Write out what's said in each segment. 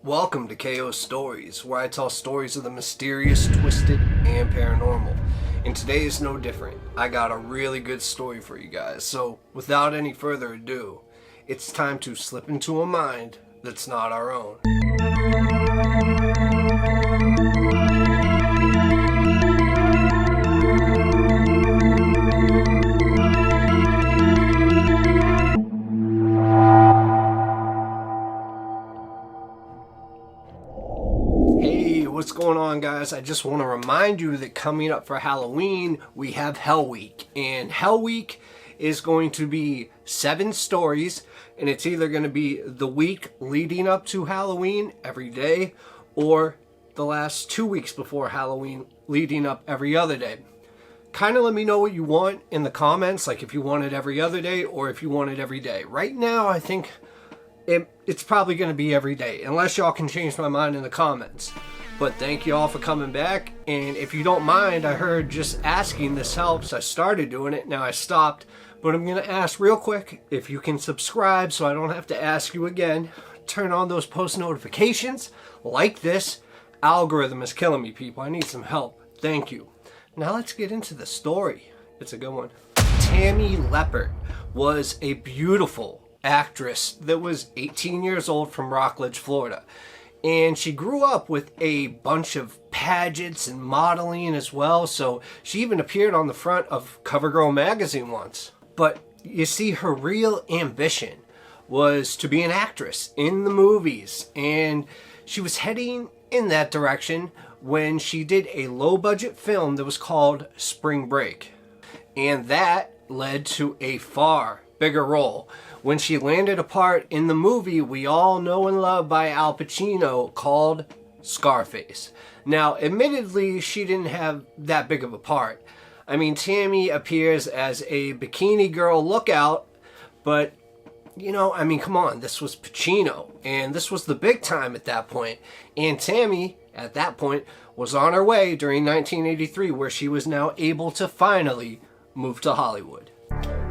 Welcome to KO Stories, where I tell stories of the mysterious, twisted, and paranormal. And today is no different. I got a really good story for you guys. So, without any further ado, it's time to slip into a mind that's not our own. What's going on, guys? I just want to remind you that coming up for Halloween, we have Hell Week. And Hell Week is going to be 7 stories, and it's either going to be the week leading up to Halloween every day, or the last 2 weeks before Halloween leading up every other day. Kind of let me know what you want in the comments, like if you want it every other day or if you want it every day. Right now, I think it's probably going to be every day, unless y'all can change my mind in the comments. But thank you all for coming back, and if you don't mind, I heard just asking this helps. I started doing it, now I stopped, but I'm going to ask real quick if you can subscribe so I don't have to ask you again. Turn on those post notifications, like this. Algorithm is killing me, people. I need some help. Thank you. Now let's get into the story. It's a good one. Tammy Leppert was a beautiful actress that was 18 years old from Rockledge, Florida. And she grew up with a bunch of pageants and modeling as well, so she even appeared on the front of CoverGirl magazine once. But you see, her real ambition was to be an actress in the movies, and she was heading in that direction when she did a low-budget film that was called Spring Break. And that led to a far bigger role when she landed a part in the movie we all know and love by Al Pacino called Scarface. Now, admittedly, she didn't have that big of a part. I mean, Tammy appears as a bikini girl lookout, but, you know, I mean, come on, this was Pacino, and this was the big time at that point. And Tammy, at that point, was on her way during 1983, where she was now able to finally move to Hollywood.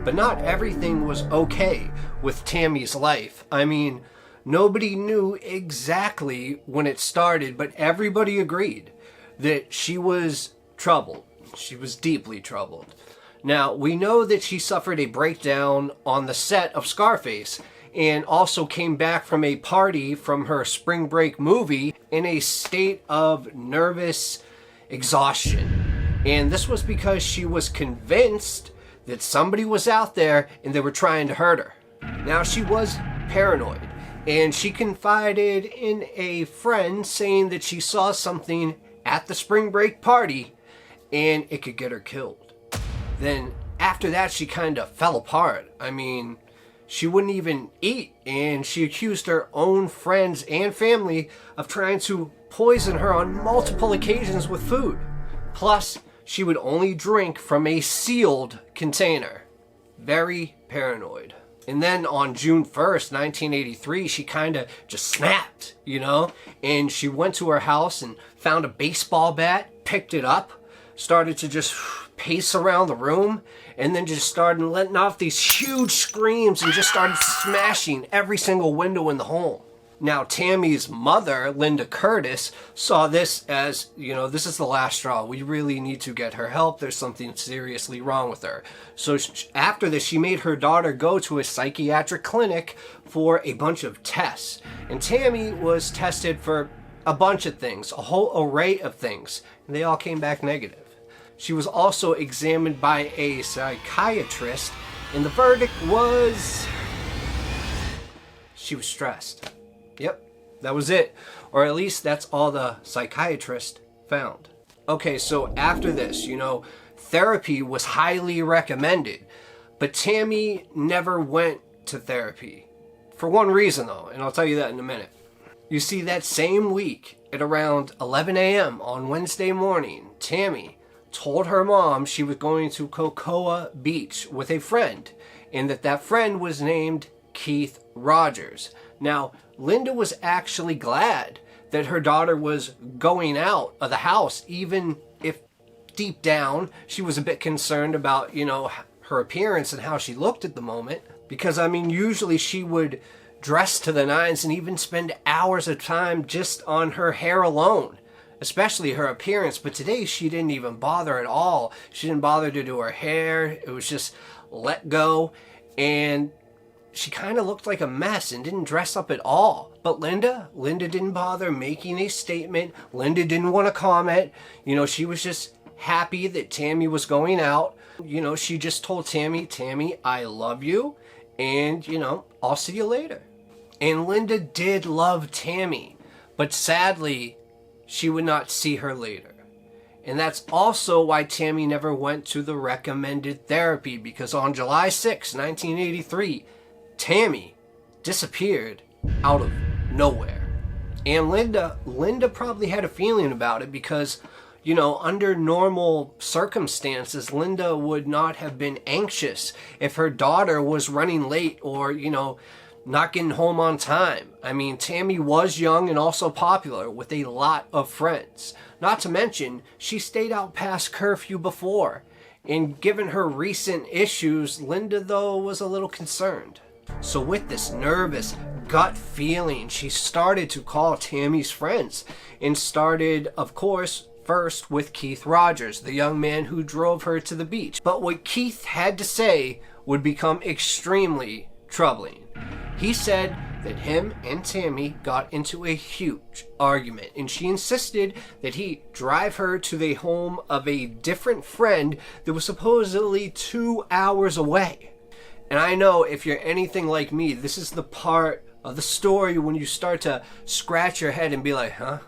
But not everything was okay with Tammy's life. I mean, nobody knew exactly when it started, but everybody agreed that she was troubled. She was deeply troubled. Now, we know that she suffered a breakdown on the set of Scarface and also came back from a party from her spring break movie in a state of nervous exhaustion. And this was because she was convinced that somebody was out there and they were trying to hurt her. Now, she was paranoid, and she confided in a friend saying that she saw something at the spring break party and it could get her killed. Then after that, she kind of fell apart. I mean, she wouldn't even eat, and she accused her own friends and family of trying to poison her on multiple occasions with food. Plus, she would only drink from a sealed container. Very paranoid. And then on June 1st, 1983, she kind of just snapped, you know? And she went to her house and found a baseball bat, picked it up, started to just pace around the room, and then just started letting off these huge screams and just started smashing every single window in the home. Now, Tammy's mother, Linda Curtis, saw this as, you know, this is the last straw. We really need to get her help. There's something seriously wrong with her. So after this, she made her daughter go to a psychiatric clinic for a bunch of tests. And Tammy was tested for a bunch of things, a whole array of things, and they all came back negative. She was also examined by a psychiatrist, and the verdict was she was stressed. Yep, that was it. Or at least that's all the psychiatrist found. Okay, so after this, you know, therapy was highly recommended. But Tammy never went to therapy. For one reason, though, and I'll tell you that in a minute. You see, that same week, at around 11 a.m. on Wednesday morning, Tammy told her mom she was going to Cocoa Beach with a friend, and that friend was named Keith Rogers. Now, Linda was actually glad that her daughter was going out of the house, even if deep down she was a bit concerned about, you know, her appearance and how she looked at the moment. Because, I mean, usually she would dress to the nines and even spend hours of time just on her hair alone, especially her appearance. But today she didn't even bother at all. She didn't bother to do her hair. It was just let go, and she kind of looked like a mess and didn't dress up at all. But Linda didn't bother making a statement. Linda didn't want to comment. She was just happy that Tammy was going out. She just told Tammy, I love you, and, I'll see you later. And Linda did love Tammy, but sadly, she would not see her later. And that's also why Tammy never went to the recommended therapy, because on July 6, 1983, Tammy disappeared out of nowhere. And Linda probably had a feeling about it because, under normal circumstances, Linda would not have been anxious if her daughter was running late or, not getting home on time. I mean, Tammy was young and also popular with a lot of friends. Not to mention, she stayed out past curfew before. And given her recent issues, Linda, though, was a little concerned. So with this nervous gut feeling, she started to call Tammy's friends and started, of course, first with Keith Rogers, the young man who drove her to the beach. But what Keith had to say would become extremely troubling. He said that him and Tammy got into a huge argument, and she insisted that he drive her to the home of a different friend that was supposedly 2 hours away. And I know if you're anything like me, this is the part of the story when you start to scratch your head and be like, huh?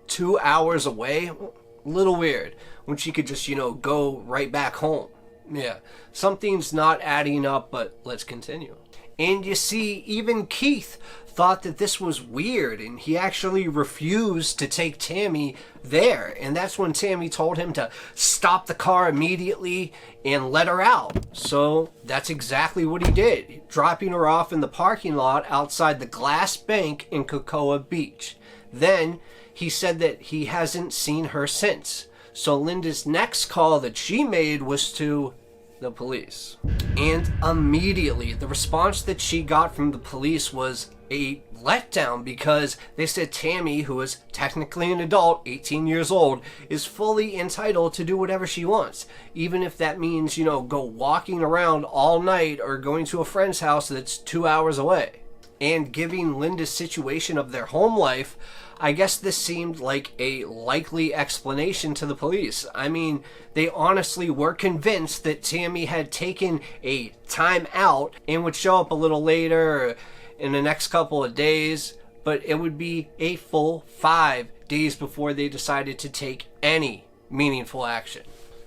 2 hours away? A little weird. When she could just, go right back home. Yeah, something's not adding up, but let's continue. And you see, even Keith thought that this was weird, and he actually refused to take Tammy there. And that's when Tammy told him to stop the car immediately and let her out. So that's exactly what he did, dropping her off in the parking lot outside the Glass Bank in Cocoa Beach. Then he said that he hasn't seen her since. So Linda's next call that she made was to the police. And immediately, the response that she got from the police was a letdown, because they said Tammy, who is technically an adult, 18 years old, is fully entitled to do whatever she wants, even if that means, go walking around all night or going to a friend's house that's 2 hours away. And giving Linda's situation of their home life, I guess this seemed like a likely explanation to the police. I mean, they honestly were convinced that Tammy had taken a time out and would show up a little later in the next couple of days, but it would be a full 5 days before they decided to take any meaningful action.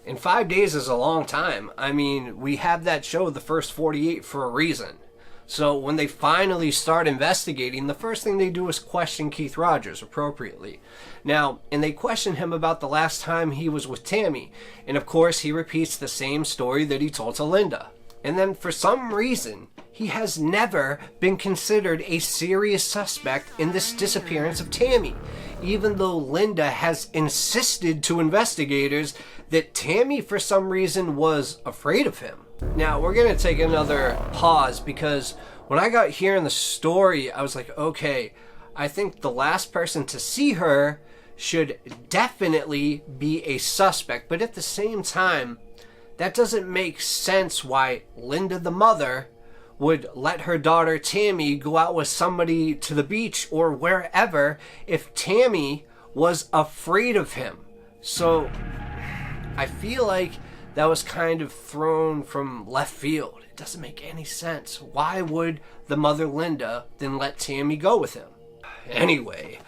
And 5 days is a long time. I mean, we have that show, The First 48, for a reason. So when they finally start investigating, the first thing they do is question Keith Rogers appropriately. Now, and they question him about the last time he was with Tammy. And of course, he repeats the same story that he told to Linda. And then for some reason, he has never been considered a serious suspect in this disappearance of Tammy, even though Linda has insisted to investigators that Tammy, for some reason, was afraid of him. Now, we're going to take another pause, because when I got here in the story, I was like, okay, I think the last person to see her should definitely be a suspect. But at the same time, that doesn't make sense why Linda, the mother, would let her daughter Tammy go out with somebody to the beach or wherever if Tammy was afraid of him. So I feel like that was kind of thrown from left field. It doesn't make any sense. Why would the mother Linda then let Tammy go with him? Anyway,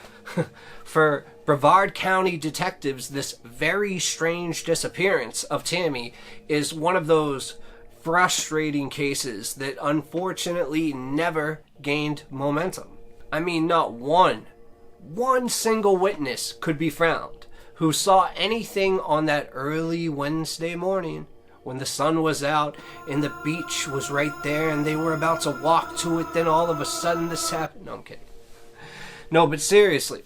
for Brevard County detectives, this very strange disappearance of Tammy is one of those frustrating cases that unfortunately never gained momentum. I mean, not one single witness could be found who saw anything on that early Wednesday morning when the sun was out and the beach was right there and they were about to walk to it. Then all of a sudden this happened. No, I'm kidding. No, but seriously,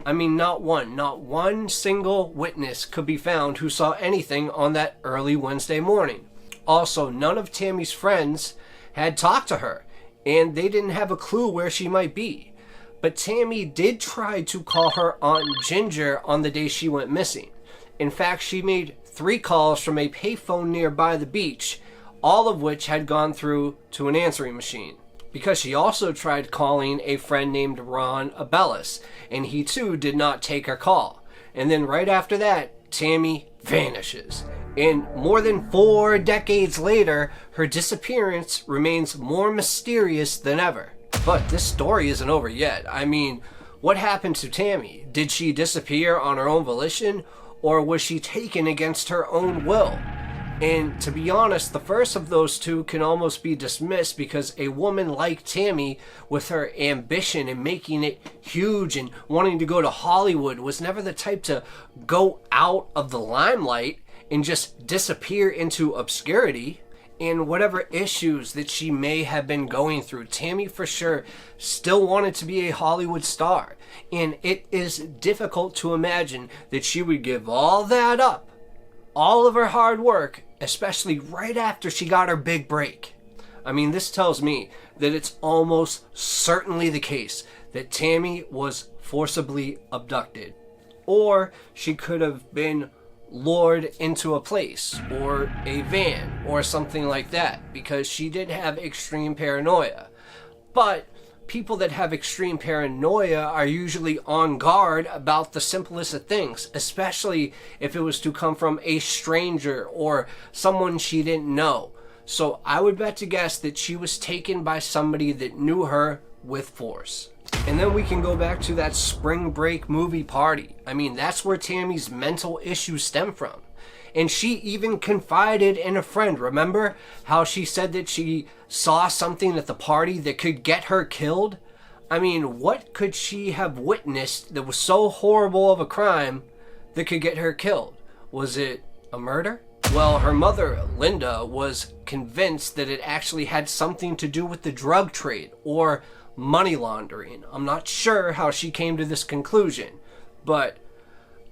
I mean, not one single witness could be found who saw anything on that early Wednesday morning. Also, none of Tammy's friends had talked to her. and they didn't have a clue where she might be. But Tammy did try to call her Aunt Ginger on the day she went missing. In fact, she made 3 calls from a payphone nearby the beach, all of which had gone through to an answering machine. Because she also tried calling a friend named Ron Abellis, and he too did not take her call. And then right after that, Tammy vanishes. And more than 4 decades later, her disappearance remains more mysterious than ever. But this story isn't over yet. I mean, what happened to Tammy? Did she disappear on her own volition, or was she taken against her own will? And to be honest, the first of those two can almost be dismissed, because a woman like Tammy, with her ambition and making it huge and wanting to go to Hollywood, was never the type to go out of the limelight and just disappear into obscurity. And whatever issues that she may have been going through, Tammy for sure still wanted to be a Hollywood star. And it is difficult to imagine that she would give all that up, all of her hard work, especially right after she got her big break. I mean, this tells me that it's almost certainly the case that Tammy was forcibly abducted. Or she could have been lured into a place or a van or something like that, because she did have extreme paranoia. But people that have extreme paranoia are usually on guard about the simplest of things, especially if it was to come from a stranger or someone she didn't know. So I would bet to guess that she was taken by somebody that knew her with force. And then we can go back to that spring break movie party. I mean, that's where Tammy's mental issues stem from. And she even confided in a friend. Remember how she said that she saw something at the party that could get her killed? I mean, what could she have witnessed that was so horrible of a crime that could get her killed? Was it a murder? Well, her mother, Linda, was convinced that it actually had something to do with the drug trade or money laundering. I'm not sure how she came to this conclusion, but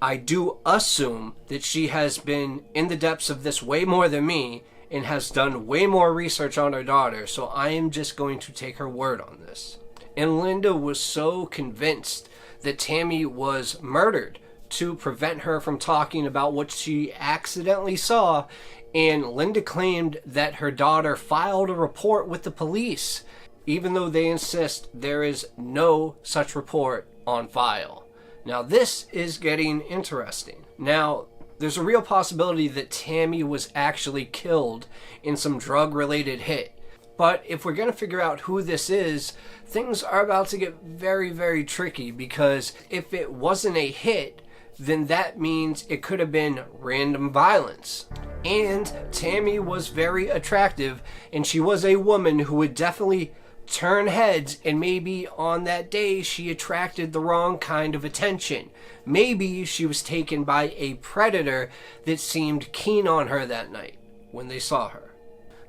I do assume that she has been in the depths of this way more than me and has done way more research on her daughter, so I am just going to take her word on this. And Linda was so convinced that Tammy was murdered to prevent her from talking about what she accidentally saw, and Linda claimed that her daughter filed a report with the police, even though they insist there is no such report on file. Now this is getting interesting. Now, there's a real possibility that Tammy was actually killed in some drug-related hit. But if we're going to figure out who this is, things are about to get very, very tricky, because if it wasn't a hit, then that means it could have been random violence. And Tammy was very attractive, and she was a woman who would definitely turn heads, and maybe on that day she attracted the wrong kind of attention. Maybe she was taken by a predator that seemed keen on her that night when they saw her.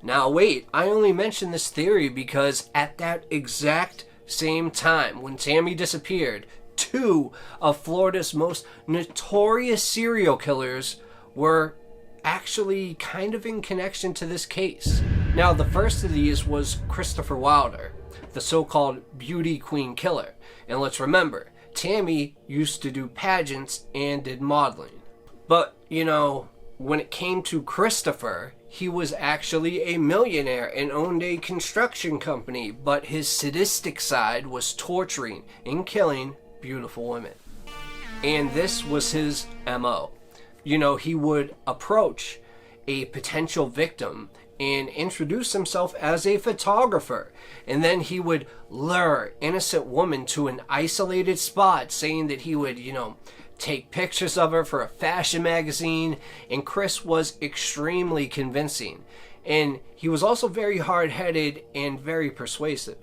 Now wait, I only mention this theory because at that exact same time when Tammy disappeared, 2 of Florida's most notorious serial killers were actually kind of in connection to this case. Now, the first of these was Christopher Wilder, the so-called beauty queen killer. And let's remember, Tammy used to do pageants and did modeling. But, you know, when it came to Christopher, he was actually a millionaire and owned a construction company, but his sadistic side was torturing and killing beautiful women. And this was his MO. You know, he would approach a potential victim and introduce himself as a photographer, and then he would lure innocent woman to an isolated spot, saying that he would, take pictures of her for a fashion magazine. And Chris was extremely convincing, and he was also very hard-headed and very persuasive.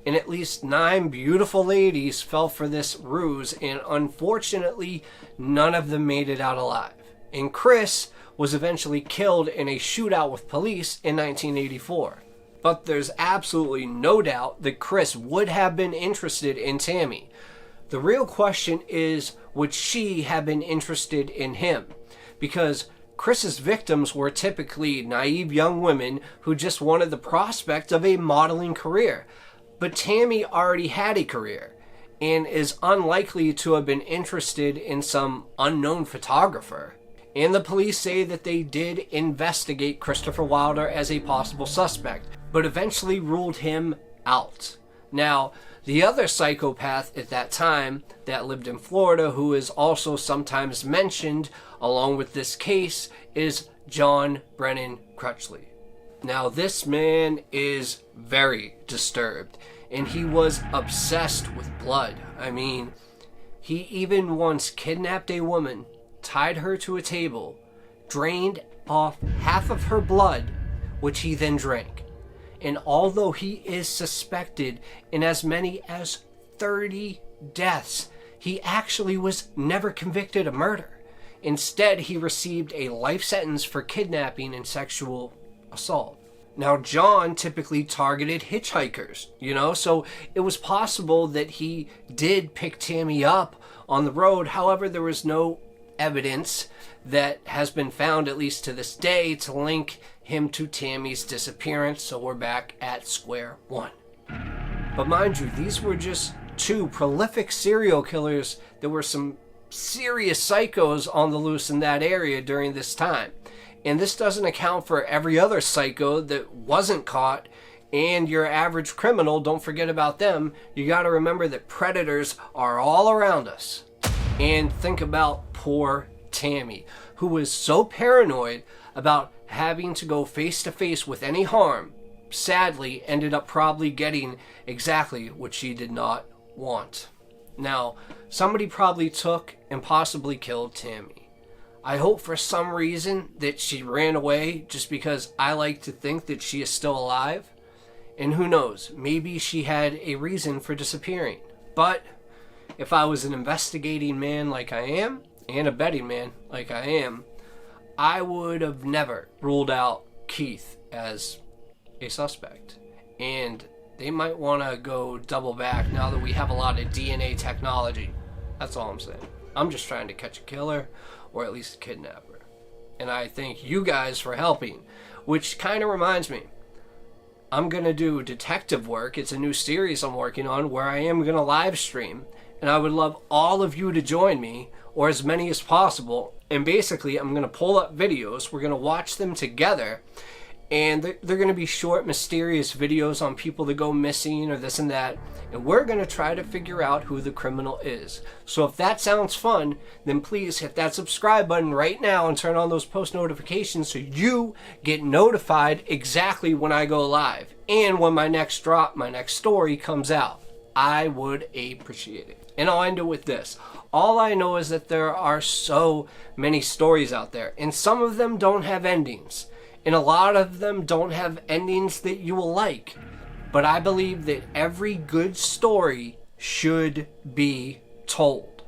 And at least 9 beautiful ladies fell for this ruse, and unfortunately none of them made it out alive. And Chris was eventually killed in a shootout with police in 1984. But there's absolutely no doubt that Chris would have been interested in Tammy. The real question is, would she have been interested in him? Because Chris's victims were typically naive young women who just wanted the prospect of a modeling career. But Tammy already had a career and is unlikely to have been interested in some unknown photographer. And the police say that they did investigate Christopher Wilder as a possible suspect, but eventually ruled him out. Now, the other psychopath at that time that lived in Florida, who is also sometimes mentioned along with this case, is John Brennan Crutchley. Now, this man is very disturbed, and he was obsessed with blood. I mean, he even once kidnapped a woman, tied her to a table, drained off half of her blood, which he then drank. And although he is suspected in as many as 30 deaths, he actually was never convicted of murder. Instead, he received a life sentence for kidnapping and sexual assault. Now, John typically targeted hitchhikers, so it was possible that he did pick Tammy up on the road. However, there was no evidence that has been found, at least to this day, to link him to Tammy's disappearance, so we're back at square one. But mind you, these were just two prolific serial killers. There were some serious psychos on the loose in that area during this time. And this doesn't account for every other psycho that wasn't caught and your average criminal. Don't forget about them. You got to remember that predators are all around us. And think about poor Tammy, who was so paranoid about having to go face to face with any harm, sadly ended up probably getting exactly what she did not want. Now, somebody probably took and possibly killed Tammy. I hope for some reason that she ran away, just because I like to think that she is still alive. And who knows, maybe she had a reason for disappearing. But if I was an investigating man like I am, and a betting man like I am, I would have never ruled out Keith as a suspect. And they might want to go double back now that we have a lot of DNA technology. That's all I'm saying. I'm just trying to catch a killer, or at least a kidnapper. And I thank you guys for helping, which kind of reminds me, I'm going to do detective work. It's a new series I'm working on where I am going to live stream, and I would love all of you to join me, or as many as possible. And basically, I'm going to pull up videos. We're going to watch them together, and they're going to be short, mysterious videos on people that go missing or this and that. And we're going to try to figure out who the criminal is. So if that sounds fun, then please hit that subscribe button right now and turn on those post notifications so you get notified exactly when I go live and when my next story comes out. I would appreciate it. And I'll end it with this. All I know is that there are so many stories out there, and some of them don't have endings. And a lot of them don't have endings that you will like. But I believe that every good story should be told.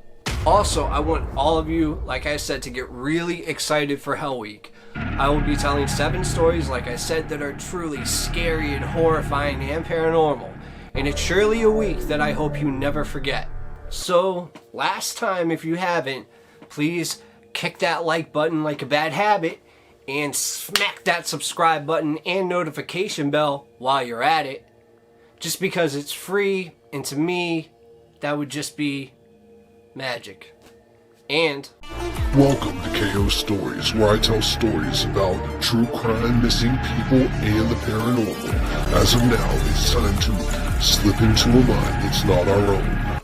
Also, I want all of you, like I said, to get really excited for Hell Week. I will be telling 7 stories, like I said, that are truly scary and horrifying and paranormal. And it's surely a week that I hope you never forget. So, last time, if you haven't, please kick that like button like a bad habit and smack that subscribe button and notification bell while you're at it. Just because it's free, and to me, that would just be magic. And welcome to KO Stories, where I tell stories about true crime, missing people, and the paranormal. As of now, it's time to slip into a mind that's not our own.